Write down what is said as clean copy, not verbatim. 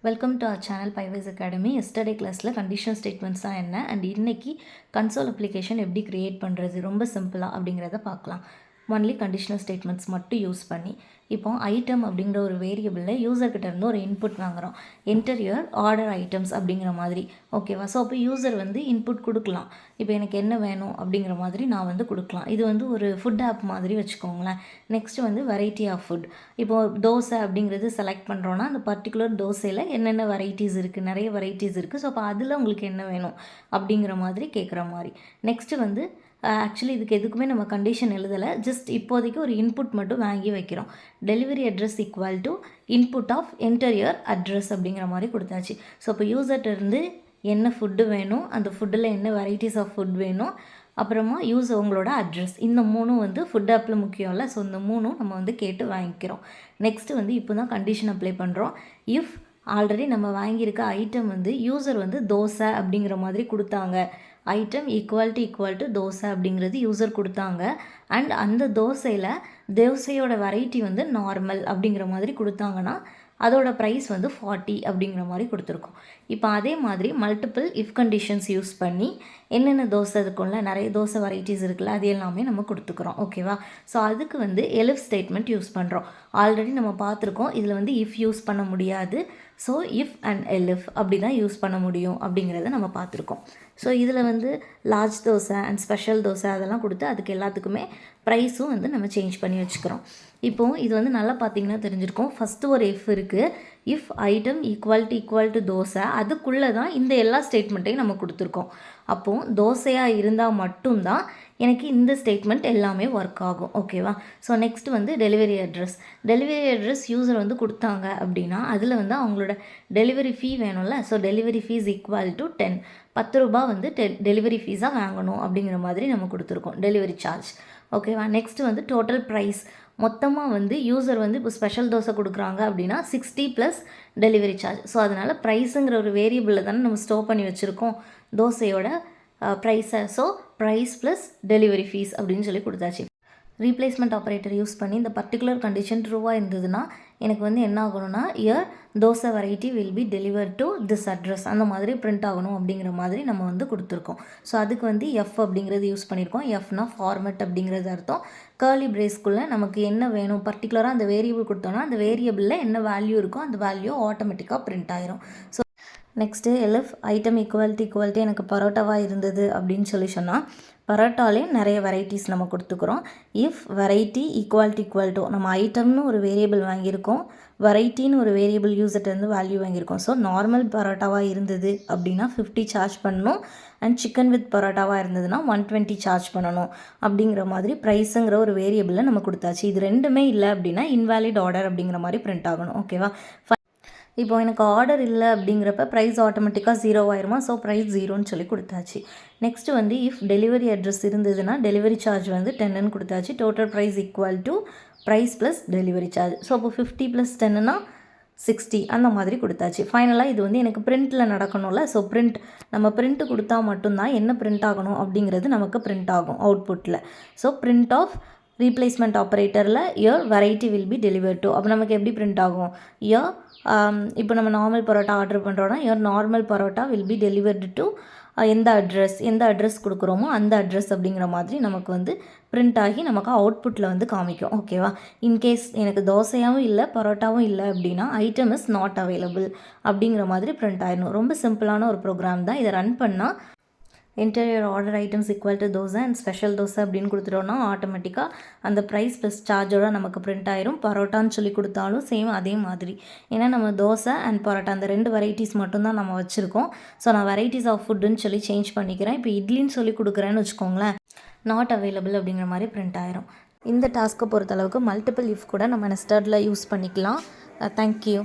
Welcome to our channel பைவேஸ் academy. எஸ்டர்டே கிளாஸில் கண்டிஷனல் ஸ்டேட்மெண்ட்ஸ் தான் என்ன அண்ட் இன்னைக்கு கன்சோல் அப்ளிகேஷன் எப்படி க்ரியேட் பண்ணுறது ரொம்ப சிம்பிளாக அப்படிங்கிறத பார்க்கலாம். ஒன்லி கண்டிஷனல் ஸ்டேட்மெண்ட்ஸ் மட்டும் யூஸ் பண்ணி இப்போ ஐட்டம் அப்படிங்கிற ஒரு வேரியபிளில் யூசர்கிட்ட இருந்து ஒரு இன்புட் வாங்குகிறோம். என்டர் யுவர் ஆர்டர் ஐட்டம்ஸ் அப்படிங்கிற மாதிரி ஓகேவா. ஸோ அப்போ யூசர் வந்து இன்புட் கொடுக்கலாம். இப்போ எனக்கு என்ன வேணும் அப்படிங்கிற மாதிரி நான் வந்து கொடுக்கலாம். இது வந்து ஒரு ஃபுட் ஆப் மாதிரி வச்சுக்கோங்களேன். நெக்ஸ்ட்டு வந்து வெரைட்டி ஆஃப் ஃபுட். இப்போது தோசை அப்படிங்கிறது செலக்ட் பண்ணுறோன்னா அந்த பர்டிகுலர் தோசையில் என்னென்ன வெரைட்டிஸ் இருக்குது, நிறைய வெரைட்டிஸ் இருக்குது. ஸோ அப்போ அதில் உங்களுக்கு என்ன வேணும் அப்படிங்கிற மாதிரி கேட்குற மாதிரி. நெக்ஸ்ட்டு வந்து ஆக்சுவலி இதுக்கு எதுக்குமே நம்ம கண்டிஷன் எழுதலை, ஜஸ்ட் இப்போதைக்கு ஒரு இன்புட் மட்டும் வாங்கி வைக்கிறோம். Delivery address equal to input of enter your address அப்படிங்கிற மாதிரி கொடுத்தாச்சு. ஸோ இப்போ யூசர்கிட்ட இருந்து என்ன ஃபுட்டு வேணும், அந்த ஃபுட்டில் என்ன வெரைட்டிஸ் ஆஃப் ஃபுட் வேணும், அப்புறமா உங்களோட அட்ரஸ், இந்த மூணும் வந்து ஃபுட் ஆப்பில் முக்கியம் இல்லை. ஸோ இந்த மூணும் நம்ம வந்து கேட்டு வாங்கிக்கிறோம். நெக்ஸ்ட்டு வந்து இப்போ தான் கண்டிஷன் அப்ளை பண்ணுறோம். இஃப் ஆல்ரெடி நம்ம வாங்கியிருக்க ஐட்டம் வந்து யூசர் வந்து தோசை அப்படிங்கிற மாதிரி கொடுத்தாங்க, ஐட்டம் ஈக்குவல் டு தோசை அப்படிங்கிறது யூசர் கொடுத்தாங்க அண்ட் அந்த தோசையோட வெரைட்டி வந்து நார்மல் அப்படிங்கிற மாதிரி கொடுத்தாங்கன்னா அதோட ப்ரைஸ் வந்து 40 அப்படிங்கிற மாதிரி கொடுத்துருக்கோம். இப்போ அதே மாதிரி மல்டிபிள் இஃப் கண்டிஷன்ஸ் யூஸ் பண்ணி என்னென்ன தோசை இருக்கும்ல, நிறைய தோசை வெரைட்டிஸ் இருக்குல்ல, அது எல்லாமே நம்ம கொடுத்துக்குறோம். ஓகேவா. ஸோ அதுக்கு வந்து எலிஃப் ஸ்டேட்மெண்ட் யூஸ் பண்ணுறோம். ஆல்ரெடி நம்ம பார்த்துருக்கோம். இதில் வந்து இஃப் யூஸ் பண்ண முடியாது. ஸோ இஃப் அண்ட் எலிஃப் அப்படி தான் யூஸ் பண்ண முடியும் அப்படிங்கிறத நம்ம பார்த்துருக்கோம். ஸோ இதில் வந்து large dosa and special dosa அதெல்லாம் கொடுத்து அதுக்கு எல்லாத்துக்குமே ப்ரைஸும் வந்து நம்ம சேஞ்ச் பண்ணி வச்சுக்கிறோம். இப்போது இது வந்து நல்லா பார்த்திங்கன்னா தெரிஞ்சிருக்கும். ஃபஸ்ட்டு ஒரு இஃப் இருக்குது. If item equal to dosa, அதுக்குள்ளே தான் இந்த எல்லா ஸ்டேட்மெண்ட்டையும் நம்ம கொடுத்துருக்கோம். அப்போது தோசையாக இருந்தால் மட்டும்தான் எனக்கு இந்த ஸ்டேட்மெண்ட் எல்லாமே ஒர்க் ஆகும். ஓகேவா. ஸோ நெக்ஸ்ட் வந்து டெலிவரி அட்ரஸ் யூசர் வந்து கொடுத்தாங்க அப்படின்னா அதில் வந்து அவங்களோட டெலிவரி ஃபீ வேணும்ல. So delivery fees equal to 10 ரூபா வந்து டெலிவரி ஃபீஸாக வாங்கணும் அப்படிங்கிற மாதிரி நம்ம கொடுத்துருக்கோம், டெலிவரி சார்ஜ். ஓகேவா. நெக்ஸ்ட் வந்து டோட்டல் ப்ரைஸ், மொத்தமாக வந்து யூசர் வந்து இப்போ ஸ்பெஷல் தோசை கொடுக்குறாங்க அப்படின்னா 60 ப்ளஸ் டெலிவரி சார்ஜ். ஸோ அதனால் ப்ரைஸுங்கிற ஒரு வேரியபிளில் தானே நம்ம ஸ்டோர் பண்ணி வச்சுருக்கோம் தோசையோட ப்ரைஸை. So price plus delivery fees அப்படின்னு சொல்லி கொடுத்தாச்சு. ரீப்ளேஸ்மெண்ட் ஆப்ரேட்டர் யூஸ் பண்ணி இந்த பர்டிகுலர் கண்டிஷன் ட்ரூவாக இருந்ததுன்னா எனக்கு வந்து என்ன ஆகணும்னா year dosa variety will be deliver to this address அந்த மாதிரி பிரிண்ட் ஆகணும் அப்படிங்கிற மாதிரி நம்ம வந்து கொடுத்துருக்கோம். ஸோ அதுக்கு வந்து எஃப் அப்படிங்கிறது யூஸ் பண்ணியிருக்கோம். எஃப்னா ஃபார்மேட் அப்படிங்கிறது அர்த்தம். கர்லி பிரேஸ்க்குள்ளே நமக்கு என்ன வேணும் பர்டிகுலராக அந்த வேரியபிள் கொடுத்தோன்னா அந்த வேரியபிளில் என்ன வேல்யூ இருக்கோ அந்த வேல்யூ ஆட்டோமேட்டிக்காக பிரிண்ட் ஆயிரும். So next LF item equal to எனக்கு பரோட்டாவாக இருந்தது அப்படின்னு சொல்லி சொன்னால் பரோட்டாலே நிறைய வெரைட்டிஸ் நம்ம கொடுத்துக்குறோம். இஃப் வெரைட்டி ஈக்குவல் டு நம்ம ஐட்டம்னு ஒரு வேரியபிள் வாங்கியிருக்கோம், வெரைட்டின்னு ஒரு வேரியபிள் யூசர்ட்டேருந்து வேல்யூ வாங்கியிருக்கோம். ஸோ நார்மல் பரோட்டாவாக இருந்தது அப்படின்னா 50 சார்ஜ் பண்ணணும் அண்ட் சிக்கன் வித் பரோட்டாவாக இருந்ததுன்னா 120 சார்ஜ் பண்ணணும் அப்படிங்கிற மாதிரி ப்ரைஸுங்கிற ஒரு வேரியபிளில் நம்ம கொடுத்தாச்சு. இது ரெண்டுமே இல்லை அப்படின்னா இன்வேலிட் ஆர்டர் அப்படிங்கிற மாதிரி பிரிண்ட் ஆகணும். ஓகேவா. இப்போ எனக்கு ஆர்டர் இல்லை அப்படிங்கிறப்ப ப்ரைஸ் ஆட்டோமேட்டிக்காக 0 ஆயிருமா. ஸோ ப்ரைஸ் 0ன்னு சொல்லி கொடுத்தாச்சு. நெக்ஸ்ட்டு வந்து இஃப் டெலிவரி அட்ரஸ் இருந்ததுன்னா டெலிவரி சார்ஜ் வந்து 10ன்னு கொடுத்தாச்சு. Total price equal to price plus delivery charge. So அப்போ 50 + 10னா 60 அந்த மாதிரி கொடுத்தாச்சு. ஃபைனலாக இது வந்து எனக்கு பிரிண்ட்டில் நடக்கணும்ல. ஸோ நம்ம பிரிண்ட்டு கொடுத்தா மட்டும்தான் என்ன பிரிண்ட் ஆகணும் அப்படிங்கிறது நமக்கு பிரிண்ட் ஆகும் அவுட்புட்டில். ஸோ பிரிண்ட் ஆஃப் ரீப்ளேஸ்மெண்ட் ஆப்ரேட்டரில் your variety will be deliver to. அப்போ நமக்கு எப்படி பிரிண்ட் ஆகும், இயர் இப்போ நம்ம நார்மல் பரோட்டா ஆர்டர் பண்ணுறோன்னா your normal parotta will be delivered to எந்த அட்ரஸ் கொடுக்குறோமோ அந்த அட்ரஸ் அப்படிங்கிற மாதிரி நமக்கு வந்து பிரிண்ட் ஆகி நமக்கு அவுட்புட்டில் வந்து காமிக்கும். ஓகேவா. இன்கேஸ் எனக்கு தோசையாகவும் இல்லை பரோட்டாவும் இல்லை அப்படின்னா ஐட்டம் இஸ் நாட் அவைலபிள் அப்படிங்கிற மாதிரி பிரிண்ட் ஆயிடணும். ரொம்ப சிம்பிளான ஒரு ப்ரோக்ராம் தான். இதை ரன் பண்ணால் enter your order items equal to dosa and special dosa அப்படின்னு கொடுத்துட்டோன்னா ஆட்டோமேட்டிக்காக அந்த ப்ரைஸ் ப்ளஸ் சார்ஜோட நமக்கு பிரிண்ட் ஆயிரும். பரோட்டான்னு சொல்லி கொடுத்தாலும் சேம் அதே மாதிரி. ஏன்னா நம்ம தோசை அண்ட் பரோட்டா அந்த 2 வெரைட்டிஸ் மட்டும்தான் நம்ம வச்சுருக்கோம். ஸோ நான் வெரைட்டிஸ் ஆஃப் ஃபுட்டுன்னு சொல்லி சேஞ்ச் பண்ணிக்கிறேன். இப்போ இட்லின்னு சொல்லி கொடுக்குறேன்னு வச்சுக்கோங்களேன், நாட் அவைலபிள் அப்படிங்கிற மாதிரி பிரிண்ட் ஆயிரும். இந்த டாஸ்க்கை பொறுத்தளவுக்கு மல்டிபிள் இஃப் கூட நம்ம நெஸ்டடில் யூஸ் பண்ணிக்கலாம். தேங்க்யூ.